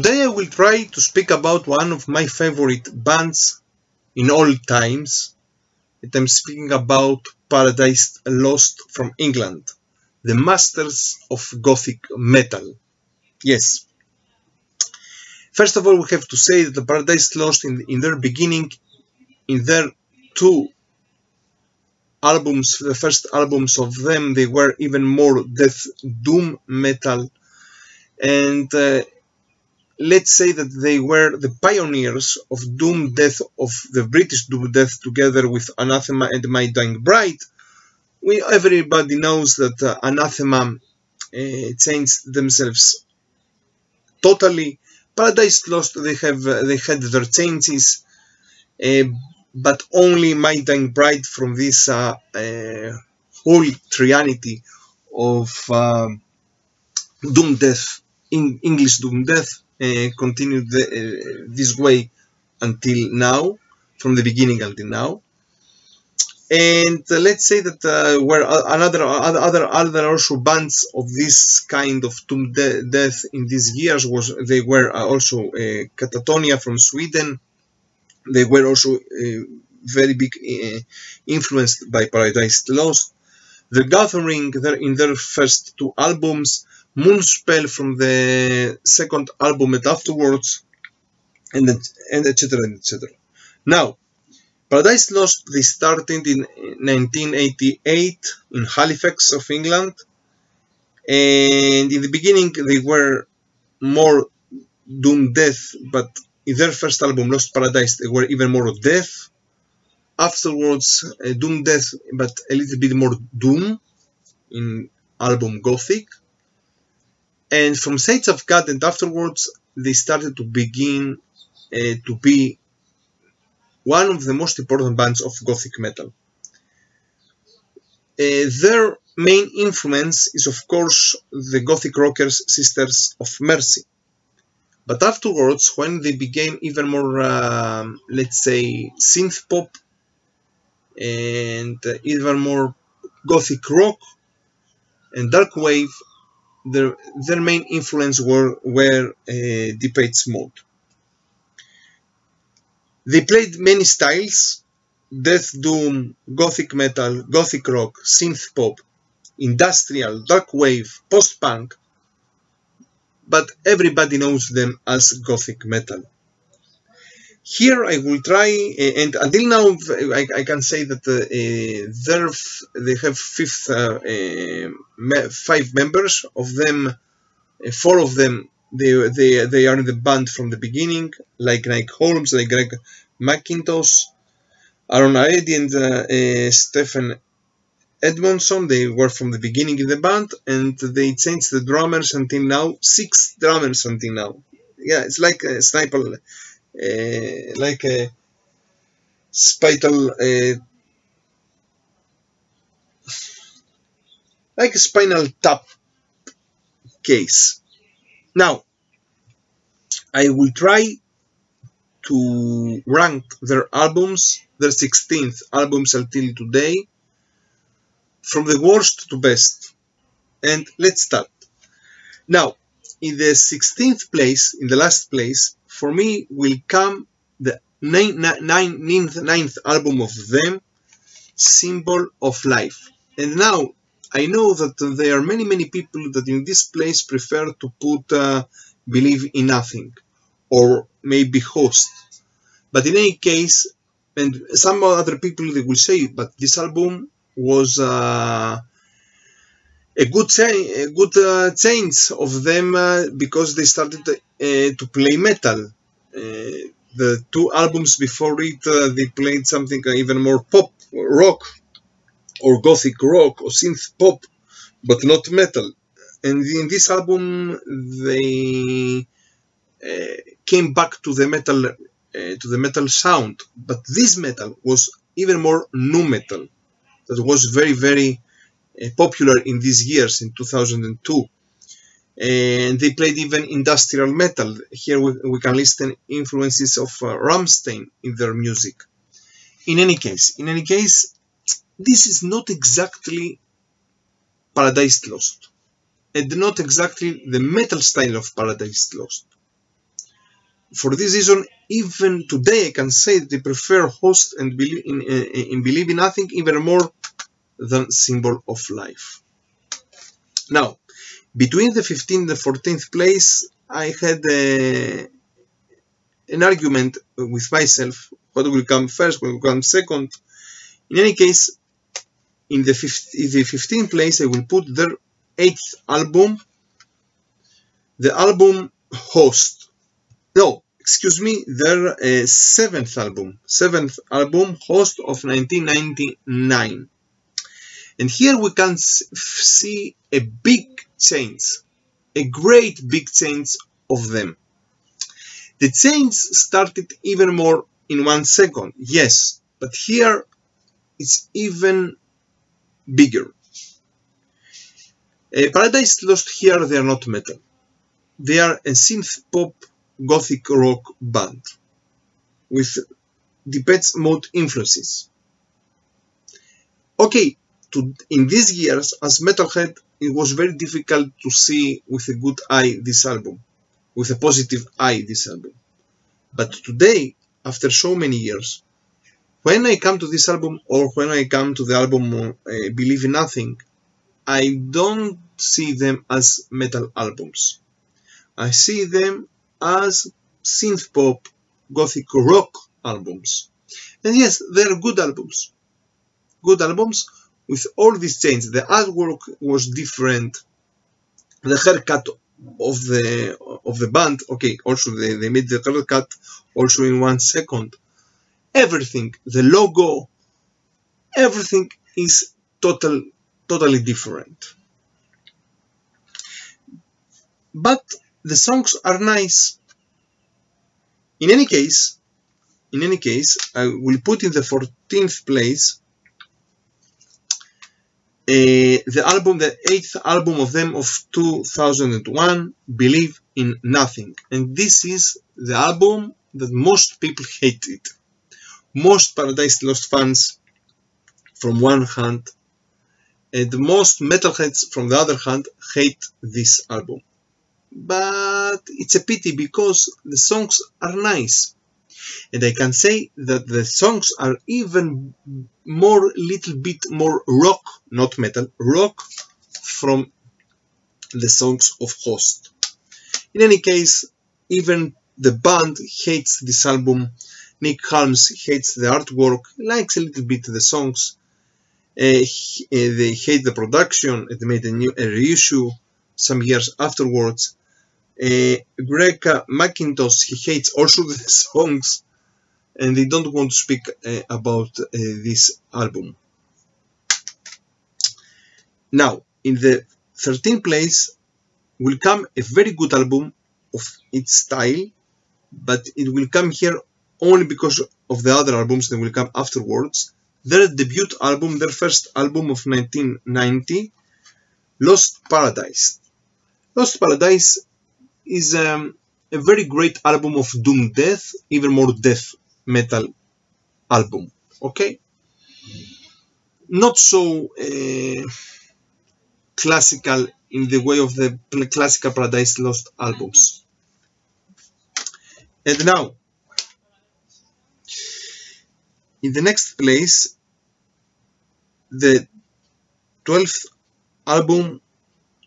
Today I will try to speak about one of my favorite bands in all times, and I'm speaking about Paradise Lost from England, the masters of Gothic metal. Yes. First of all, we have to say that the Paradise Lost in their beginning, in their two albums, the first albums of them, they were even more death doom metal, and let's say that they were the pioneers of doom death, of the British doom death, together with Anathema and My Dying Bride. Everybody knows that Anathema changed themselves totally. Paradise Lost, they had their changes, but only My Dying Bride, from this whole trianity of doom death, in English doom death, continued this way until now, from the beginning until now. And let's say that were other also bands of this kind of doom death in these years they were also Katatonia from Sweden. They were also very big, influenced by Paradise Lost. The Gathering, in their first two albums, Moonspell from the second album and afterwards, and etc. etc. Now, Paradise Lost, they started in 1988 in Halifax of England, and in the beginning they were more doom death, but in their first album, Lost Paradise, they were even more death. Afterwards, doom death, but a little bit more doom in album Gothic. And from Saints of God and afterwards, they started to begin to be one of the most important bands of Gothic metal. Their main influence is, of course, the Gothic rockers Sisters of Mercy. But afterwards, when they became even more, let's say, synth pop and even more Gothic rock and dark wave, their main influence were Depeche Mode. They played many styles: death doom, Gothic metal, Gothic rock, synth pop, industrial, dark wave, post-punk, but everybody knows them as Gothic metal. Here I will try, and until now I can say that they have 5 members. Of them, 4 of them they are in the band from the beginning, like Nick Holmes, like Greg McIntosh, Aaron Aidy, and Stephen Edmondson. They were from the beginning in the band, and they changed the drummers until now. 6 drummers until now. Yeah, it's like a sniper, like a spinal tap case. Now, I will try to rank their albums, their 16th albums until today, from the worst to best. And let's start. Now, in the 16th place, in the last place, for me will come the 9th album of them, Symbol of Life. And now, I know that there are many people that in this place prefer to put Believe in Nothing, or maybe Host. But in any case, and some other people, they will say, but this album was a good change of them, because they started to play metal. The 2 albums before it, they played something even more pop rock, or Gothic rock, or synth pop, but not metal. And in this album, they came back to the metal sound. But this metal was even more nu metal, that was very popular in these years, in 2002. And they played even industrial metal. Here we can listen influences of Rammstein in their music. In any case, this is not exactly Paradise Lost, and not exactly the metal style of Paradise Lost. for this reason, even today I can say that I prefer Host and Believe in Nothing even more than Symbol of Life. Now, between the 15th and the 14th place, I had an argument with myself, what will come first, what will come second. In any case, in the 15th place, I will put their 8th album, the album Host. No, excuse me, their 7th album, Host of 1999. And here we can see a big change, a great big change of them. The change started even more in 1 second, yes, but here it's even bigger. Paradise Lost here, they are not metal. They are a synth pop gothic rock band with Depeche Mode influences. Okay, in these years as metalhead, it was very difficult to see with a good eye this album, with a positive eye this album. But today, after so many years, when I come to this album or when I come to the album Believe in Nothing, I don't see them as metal albums. I see them as synth pop gothic rock albums. And yes, they're good albums. Good albums with all these changes. The artwork was different. The haircut of the band, okay, also they made the haircut also in 1 second. Everything, the logo, everything is totally different. But the songs are nice. In any case, I will put in the 14th place the album, the 8th album of them of 2001, Believe in Nothing. And this is the album that most people hated. Most Paradise Lost fans from one hand, and most metalheads from the other hand hate this album. But it's a pity because the songs are nice. And I can say that the songs are even little bit more rock, not metal, rock from the songs of Host. In any case, even the band hates this album. Nick Holmes hates the artwork, likes a little bit the songs. They hate the production. They made a reissue some years afterwards. Greg McIntosh, he hates also the songs, and they don't want to speak about this album. Now, in the 13th place will come a very good album of its style, but it will come here only because of the other albums that will come afterwards. Their debut album, their first album of 1990, Lost Paradise. Lost Paradise is a very great album of doom death, even more death metal album. Okay, not so classical in the way of the classical Paradise Lost albums. And now, in the next place, the 12th album,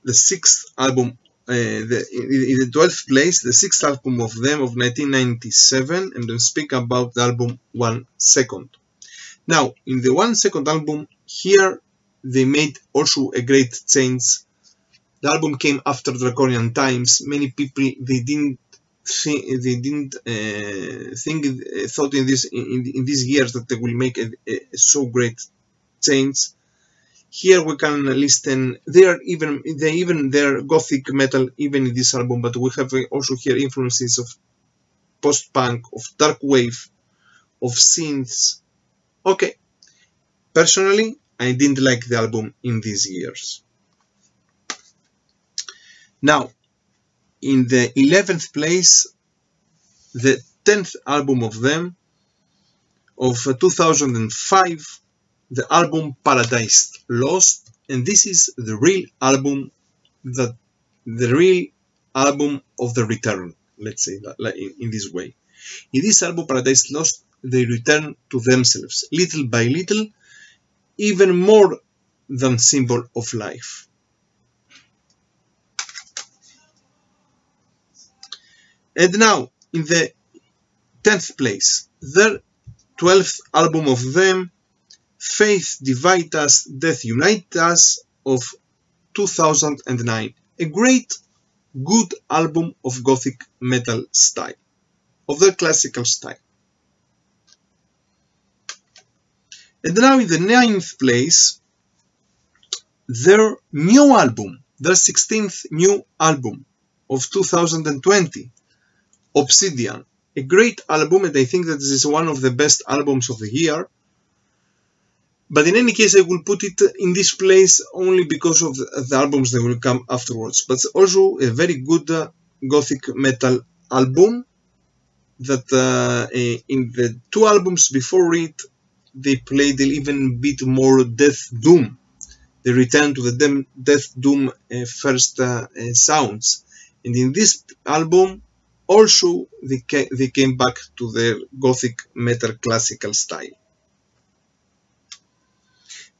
the 6th album, in the 12th place, the 6th album of them of 1997, and then speak about the album 1 Second. Now, in the 1 Second album, here they made also a great change. The album came after Draconian Times. Many people thought in these years that they will make a so great change. Here we can listen. They're gothic metal even in this album, but we have also here influences of post-punk, of dark wave, of synths. Okay, personally, I didn't like the album in these years. Now, in the 11th place, the 10th album of them, of 2005, the album Paradise Lost, and this is the real album of the return. let's say that, like in this way. In this album, Paradise Lost, they return to themselves, little by little, even more than symbol of life. And now, in the 10th place, their 12th album of them, Faith Divide Us, Death Unite Us, of 2009. A great, good album of gothic metal style, of their classical style. And now in the 9th place, their new album, their 16th new album of 2020, Obsidian. A great album, and I think that this is one of the best albums of the year. But in any case, I will put it in this place only because of the albums that will come afterwards. But also a very good gothic metal album that in the two albums before it, they played even a bit more death doom. They returned to the death doom first sounds. And in this album, also they came back to their gothic metal classical style.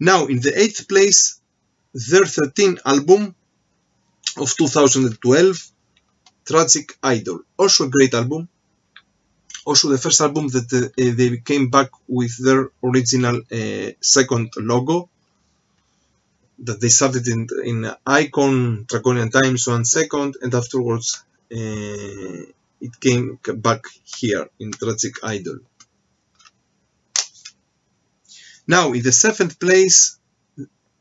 Now, in the 8th place, their 13th album of 2012, Tragic Idol. Also a great album. Also the first album that they came back with their original second logo. That they started in Icon, Draconian Times 1 second, and afterwards it came back here in Tragic Idol. Now, in the 7th place,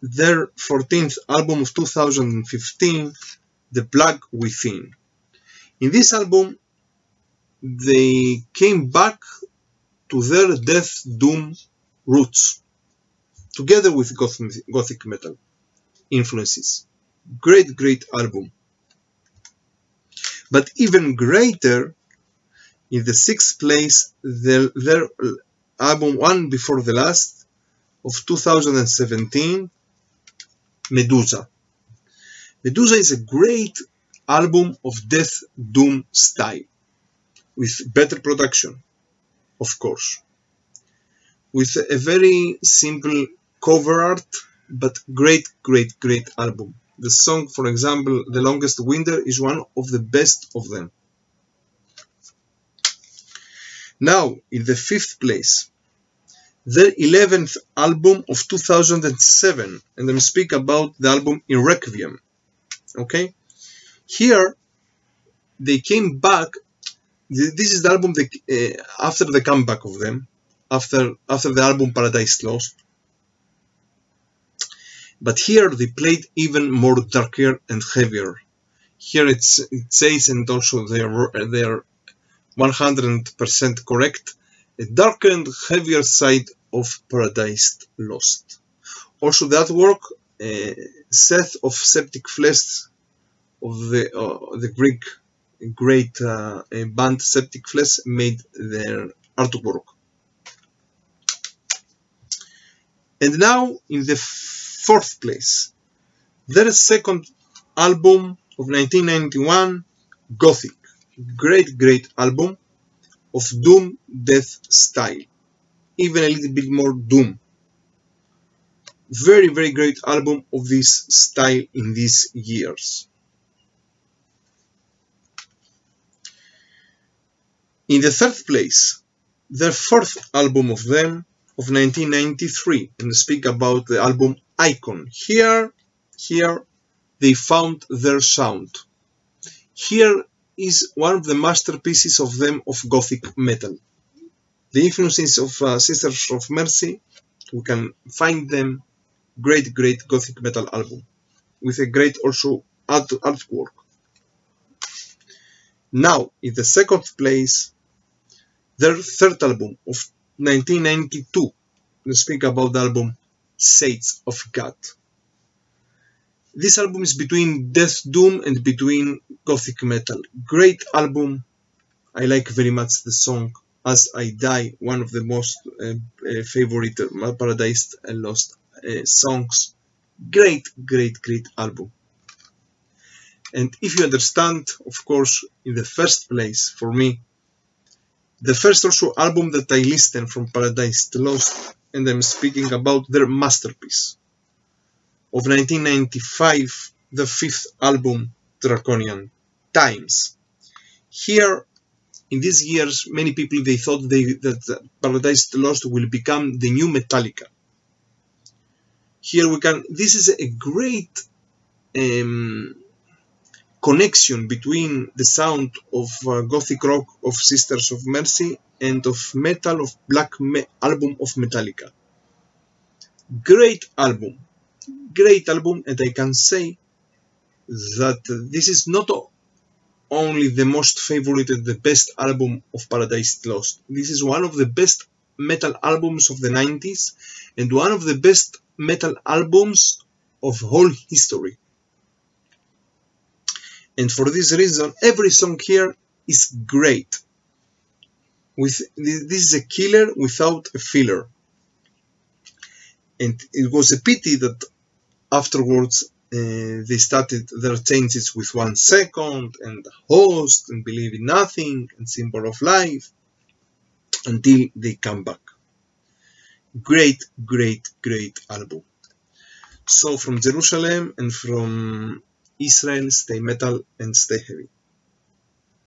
their 14th album of 2015, The Plague Within. In this album, they came back to their death doom roots, together with gothic metal influences. Great, great album. But even greater, in the 6th place, their album one before the last, of 2017, Medusa. Medusa is a great album of death doom style, with better production, of course, with a very simple cover art, but great, great, great album. The song, for example, The Longest Winter, is one of the best of them. Now, in the 5th place, their 11th album of 2007, and I'm speaking about the album In Requiem. Okay, here they came back. This is the album after the comeback of them, after the album Paradise Lost. But here they played even more darker and heavier. Here it says, and also they are 100% correct, a darker and heavier side of Paradise Lost. Also the artwork, Seth of Septic Flesh, of the Greek great band Septic Flesh, made their artwork. And now in the 4th place, their second album of 1991, Gothic. Great, great album of doom death style, even a little bit more doom. Very, very great album of this style in these years. In the 3rd place, their 4th album of them, of 1993, and I speak about the album Icon. Here they found their sound. Here is one of the masterpieces of them of gothic metal. The influences of Sisters of Mercy, we can find them. Great, great gothic metal album with a great also artwork. Now, in the 2nd place, their 3rd album of 1992. We speak about the album Saints of God. This album is between death doom and between gothic metal. Great album. I like very much the song As I Die, one of the most favorite Paradise Lost songs. Great, great, great album. And if you understand, of course, in the first place, for me, the first also album that I listened from Paradise Lost, and I'm speaking about their masterpiece of 1995, the fifth album, Draconian Times. Here, in these years, many people they thought that Paradise Lost will become the new Metallica. Here we can. This is a great connection between the sound of gothic rock of Sisters of Mercy and of metal of album of Metallica. Great album, and I can say that this is not only the most favorite and the best album of Paradise Lost. This is one of the best metal albums of the 90s and one of the best metal albums of whole history. And for this reason, every song here is great. This is a killer without a filler. And it was a pity that afterwards they started their changes with 1 second and host and believe in nothing and symbol of life until they come back. Great, great, great album. So from Jerusalem and from Israel, stay metal and stay heavy.